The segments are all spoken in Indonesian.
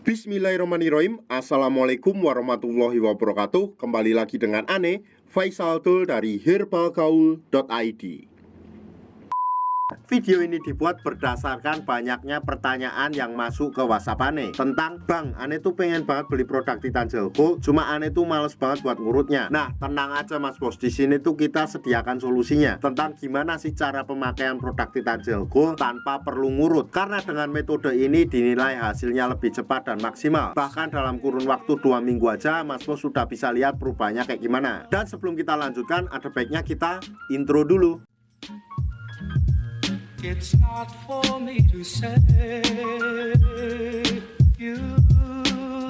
Bismillahirrahmanirrahim. Assalamualaikum warahmatullahi wabarakatuh. Kembali lagi dengan Ane Faisal Tul dari herbalgaul.id. Video ini dibuat berdasarkan banyaknya pertanyaan yang masuk ke WhatsApp Ane tentang, Bang, Ane tuh pengen banget beli produk Titan Gel Gold, cuma Ane tuh males banget buat ngurutnya. Nah, tenang aja Mas Bos, di sini tuh kita sediakan solusinya tentang gimana sih cara pemakaian produk Titan Gel Gold tanpa perlu ngurut. Karena dengan metode ini dinilai hasilnya lebih cepat dan maksimal. Bahkan dalam kurun waktu 2 minggu aja Mas Bos sudah bisa lihat perubahannya kayak gimana. Dan sebelum kita lanjutkan, ada baiknya kita intro dulu. It's not for me to say you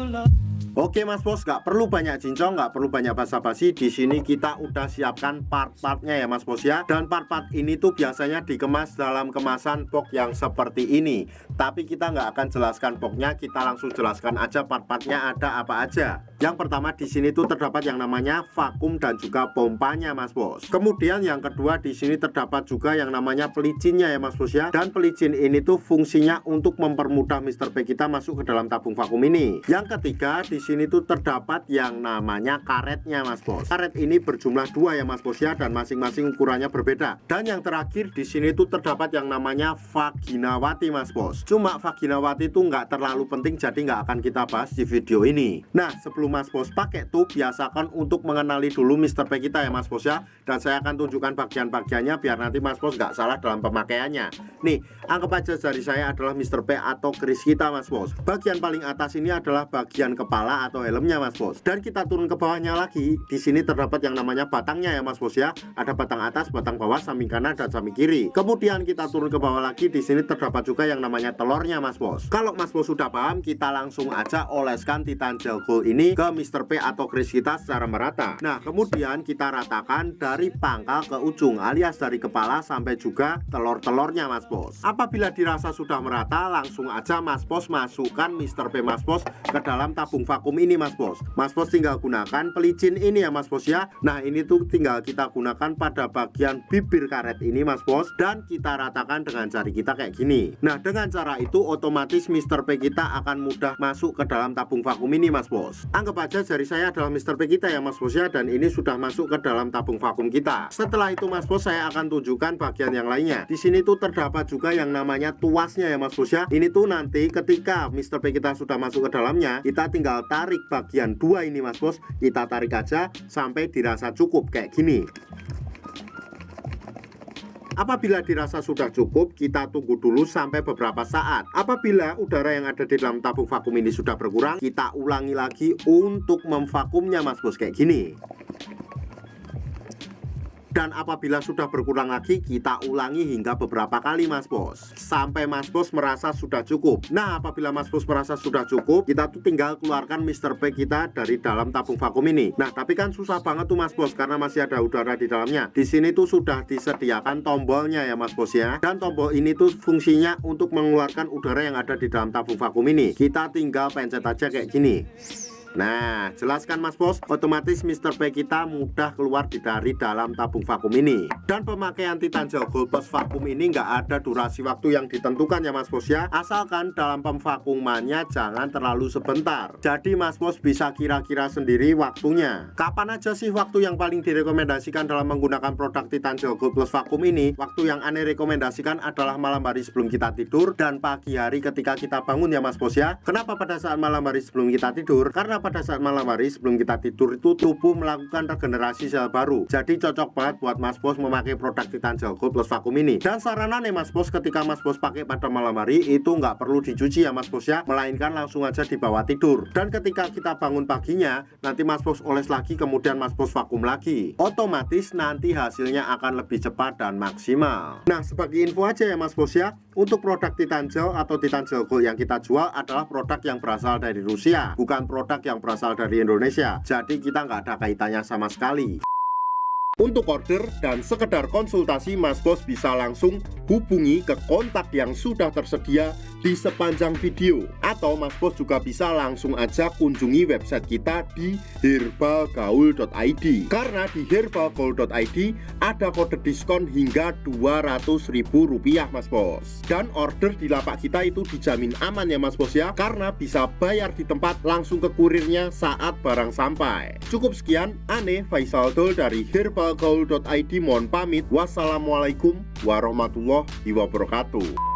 love. Oke Mas Bos, nggak perlu banyak cincong, nggak perlu banyak basa-basi. Di sini kita udah siapkan part-partnya ya Mas Bos ya. Dan part-part ini tuh biasanya dikemas dalam kemasan box yang seperti ini. Tapi kita nggak akan jelaskan boxnya, kita langsung jelaskan aja part-partnya ada apa aja. Yang pertama di sini tuh terdapat yang namanya vakum dan juga pompanya Mas Bos. Kemudian yang kedua di sini terdapat juga yang namanya pelicinnya ya Mas Bos ya. Dan pelicin ini tuh fungsinya untuk mempermudah Mr. P kita masuk ke dalam tabung vakum ini. Yang ketiga di sini tuh terdapat yang namanya karetnya Mas Bos. Karet ini berjumlah 2 ya Mas Bos ya, dan masing-masing ukurannya berbeda. Dan yang terakhir di sini tuh terdapat yang namanya vaginawati Mas Bos. Cuma vaginawati itu nggak terlalu penting, jadi nggak akan kita bahas di video ini. Nah, sebelum Mas Bos pakai tuh biasakan untuk mengenali dulu Mr. P kita ya Mas Bos ya. Dan saya akan tunjukkan bagian-bagiannya biar nanti Mas Bos nggak salah dalam pemakaiannya. Nih, anggap aja jari saya adalah Mr. P atau keris kita Mas Bos. Bagian paling atas ini adalah bagian kepala atau helmnya Mas Bos. Dan kita turun ke bawahnya lagi. Di sini terdapat yang namanya batangnya ya Mas Bos ya. Ada batang atas, batang bawah, samping kanan dan samping kiri. Kemudian kita turun ke bawah lagi. Di sini terdapat juga yang namanya telurnya Mas Bos. Kalau Mas Bos sudah paham, kita langsung aja oleskan Titan Gel Gold ini ke Mr. P atau keris kita secara merata. Nah, kemudian kita ratakan dari pangkal ke ujung, alias dari kepala sampai juga telur-telurnya Mas Bos. Apabila dirasa sudah merata, langsung aja Mas Bos masukkan Mr. P Mas Bos ke dalam tabung vakum ini Mas Bos. Mas Bos tinggal gunakan pelicin ini ya Mas Bos ya. Nah, ini tuh tinggal kita gunakan pada bagian bibir karet ini Mas Bos, dan kita ratakan dengan jari kita kayak gini. Nah, dengan cara itu otomatis Mr. P kita akan mudah masuk ke dalam tabung vakum ini Mas Bos. Anggap aja jari saya adalah Mr. P kita ya Mas Bos ya, dan ini sudah masuk ke dalam tabung vakum kita. Setelah itu Mas Bos, saya akan tunjukkan bagian yang lainnya. Di sini tuh terdapat juga yang namanya tuasnya ya Mas Bos ya. Ini tuh nanti ketika Mr. P kita sudah masuk ke dalamnya, kita tinggal tarik bagian 2 ini Mas Bos. Kita tarik aja sampai dirasa cukup kayak gini. Apabila dirasa sudah cukup, kita tunggu dulu sampai beberapa saat. Apabila udara yang ada di dalam tabung vakum ini sudah berkurang, kita ulangi lagi untuk memvakumnya Mas Bos kayak gini. Dan apabila sudah berkurang lagi, kita ulangi hingga beberapa kali Mas Bos, sampai Mas Bos merasa sudah cukup. Nah, apabila Mas Bos merasa sudah cukup, kita tuh tinggal keluarkan Mr. P kita dari dalam tabung vakum ini. Nah, tapi kan susah banget tuh Mas Bos, karena masih ada udara di dalamnya. Di sini tuh sudah disediakan tombolnya ya Mas Bos ya. Dan tombol ini tuh fungsinya untuk mengeluarkan udara yang ada di dalam tabung vakum ini. Kita tinggal pencet aja kayak gini. Nah, jelaskan Mas Bos, otomatis Mr. P kita mudah keluar dari dalam tabung vakum ini. Dan pemakaian Titan Gel Gold plus vakum ini nggak ada durasi waktu yang ditentukan ya Mas Bos ya. Asalkan dalam pemvakumannya jangan terlalu sebentar. Jadi Mas Bos bisa kira-kira sendiri waktunya. Kapan aja sih waktu yang paling direkomendasikan dalam menggunakan produk Titan Gel Gold plus vakum ini? Waktu yang Ane rekomendasikan adalah malam hari sebelum kita tidur dan pagi hari ketika kita bangun ya Mas Bos ya. Kenapa pada saat malam hari sebelum kita tidur? Karena pada saat malam hari sebelum kita tidur itu tubuh melakukan regenerasi sel baru. Jadi cocok banget buat Mas Bos memakai produk Titan Gel Gold plus vakum ini. Dan sarannya Mas Bos, ketika Mas Bos pakai pada malam hari itu nggak perlu dicuci ya Mas Bos ya, melainkan langsung aja dibawa tidur. Dan ketika kita bangun paginya, nanti Mas Bos oles lagi, kemudian Mas Bos vakum lagi. Otomatis nanti hasilnya akan lebih cepat dan maksimal. Nah, sebagai info aja ya Mas Bos ya, untuk produk Titan Gel atau Titan Gel Gold yang kita jual adalah produk yang berasal dari Rusia, bukan produk yang berasal dari Indonesia. Jadi kita nggak ada kaitannya sama sekali. Untuk order dan sekedar konsultasi, Mas Bos bisa langsung hubungi ke kontak yang sudah tersedia di sepanjang video. Atau Mas Bos juga bisa langsung aja kunjungi website kita di herbalgaul.id. Karena di herbalgaul.id ada kode diskon hingga Rp200.000 Mas Bos. Dan order di lapak kita itu dijamin aman ya Mas Bos ya, karena bisa bayar di tempat langsung ke kurirnya saat barang sampai. Cukup sekian, Ane Faisal Dol dari herbalgaul.id mohon pamit. Wassalamualaikum warahmatullahi wabarakatuh.